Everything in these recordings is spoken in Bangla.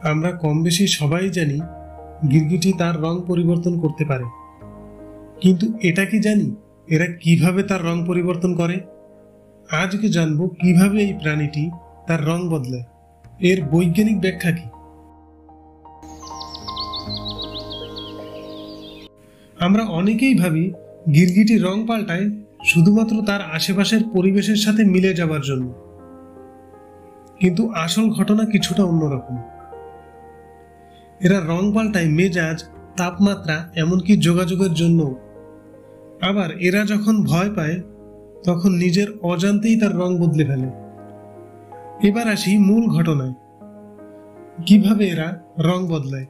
আমরা কম বেশি সবাই জানি গিরগিটি তার রং পরিবর্তন করতে পারে, কিন্তু এটা কি জানি এরা কিভাবে তার রং পরিবর্তন করে? আজকে জানবো কিভাবে এই প্রাণীটি তার রং বদলায়, এর বৈজ্ঞানিক ব্যাখ্যা কি। আমরা অনেকেই ভাবি গিরগিটি রং পাল্টায় শুধুমাত্র তার আশেপাশের পরিবেশের সাথে মিলে যাবার জন্য, কিন্তু আসল ঘটনা কিছুটা অন্যরকম। এরা রং পাল্টায় মেজাজ, তাপমাত্রা, এমনকি যোগাযোগের জন্য। আবার এরা যখন ভয় পায় তখন নিজের অজান্তেই তার রং বদলে ফেলে। এবার আসি মূল ঘটনায়, কিভাবে এরা রং বদলায়।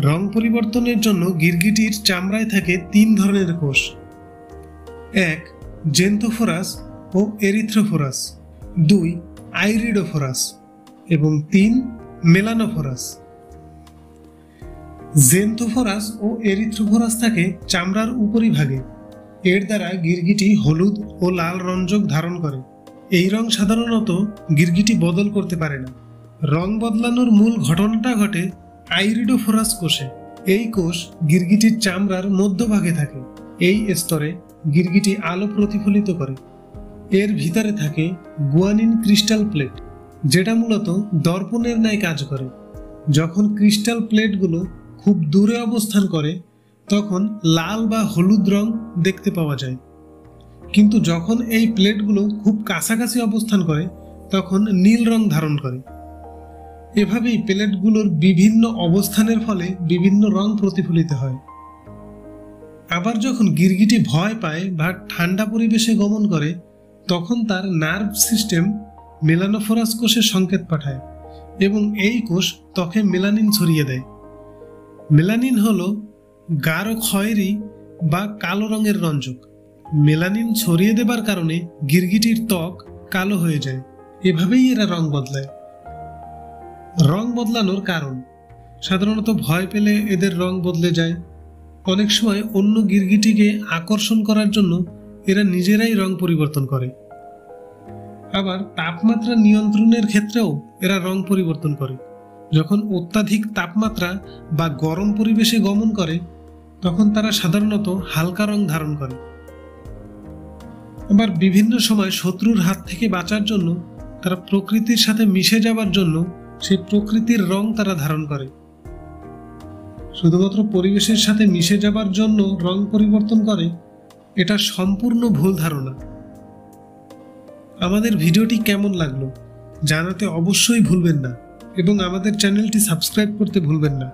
রং পরিবর্তনের জন্য গিরগিটির চামড়ায় থাকে 3 ধরনের কোষ। 1. জেন্থোফোরাস ও এরিথ্রোফোরাস, 2. আইরিডোফোরাস এবং 3. মেলানোফোরাস। জেন্থোফোরাস ও এরিথ্রোফোরাস থাকে চামড়ার উপরিভাগে। এর দ্বারা গিরগিটি হলুদ ও লাল রঞ্জক ধারণ করে। এই রং সাধারণত গিরগিটি বদল করতে পারে না। রং বদলানোর মূল ঘটনাটা ঘটে আইরিডোফোরাস কোষে। এই কোষ গিরগিটির চামড়ার মধ্যভাগে থাকে। এই স্তরে গিরগিটি আলো প্রতিফলিত করে। এর ভিতরে থাকে গুয়ানিন ক্রিস্টাল প্লেট, যেটা মূলত দর্পণের ন্যায় কাজ করে। যখন ক্রিস্টাল প্লেটগুলো খুব দূরে অবস্থান করে তখন লাল বা হলুদ রং দেখতে পাওয়া যায়, কিন্তু যখন এই প্লেটগুলো খুব কাছাকাছি অবস্থান করে তখন নীল রং ধারণ করে। এভাবেই প্লেটগুলোর বিভিন্ন অবস্থানের ফলে বিভিন্ন রং প্রতিফলিত হয়। আবার যখন গিরগিটি ভয় পায় বা ঠান্ডা পরিবেশে গমন করে তখন তার নার্ভ সিস্টেম মেলানোফোরাস কোষে সংকেত পাঠায় এবং এই কোষ ত্বকে মেলানিন ছড়িয়ে দেয়। মেলানিন হলো গাঢ় খয়েরি বা কালো রঙের রঞ্জক। মেলানিন ছড়িয়ে দেবার কারণে গিরগিটির ত্বক কালো হয়ে যায়। এভাবেই এরা রং বদলায়। রং বদলানোর কারণ, সাধারণত ভয় পেলে এদের রং বদলে যায়। অনেক সময় অন্য গিরগিটিকে আকর্ষণ করার জন্য এরা নিজেরাই রং পরিবর্তন করে। আবার তাপমাত্রা নিয়ন্ত্রণের ক্ষেত্রেও এরা রং পরিবর্তন করে। যখন অত্যাধিক তাপমাত্রা বা গরম পরিবেশে গমন করে তখন তারা সাধারণত হালকা রং ধারণ করে। আবার বিভিন্ন সময় শত্রুর হাত থেকে বাঁচার জন্য তারা প্রকৃতির সাথে মিশে যাবার জন্য সেই প্রকৃতির রং তারা ধারণ করে। শুধুমাত্র পরিবেশের সাথে মিশে যাবার জন্য রং পরিবর্তন করে, এটা সম্পূর্ণ ভুল ধারণা। আমাদের ভিডিওটি কেমন লাগলো জানাতে অবশ্যই ভুলবেন না এবং আমাদের চ্যানেলটি সাবস্ক্রাইব করতে ভুলবেন না।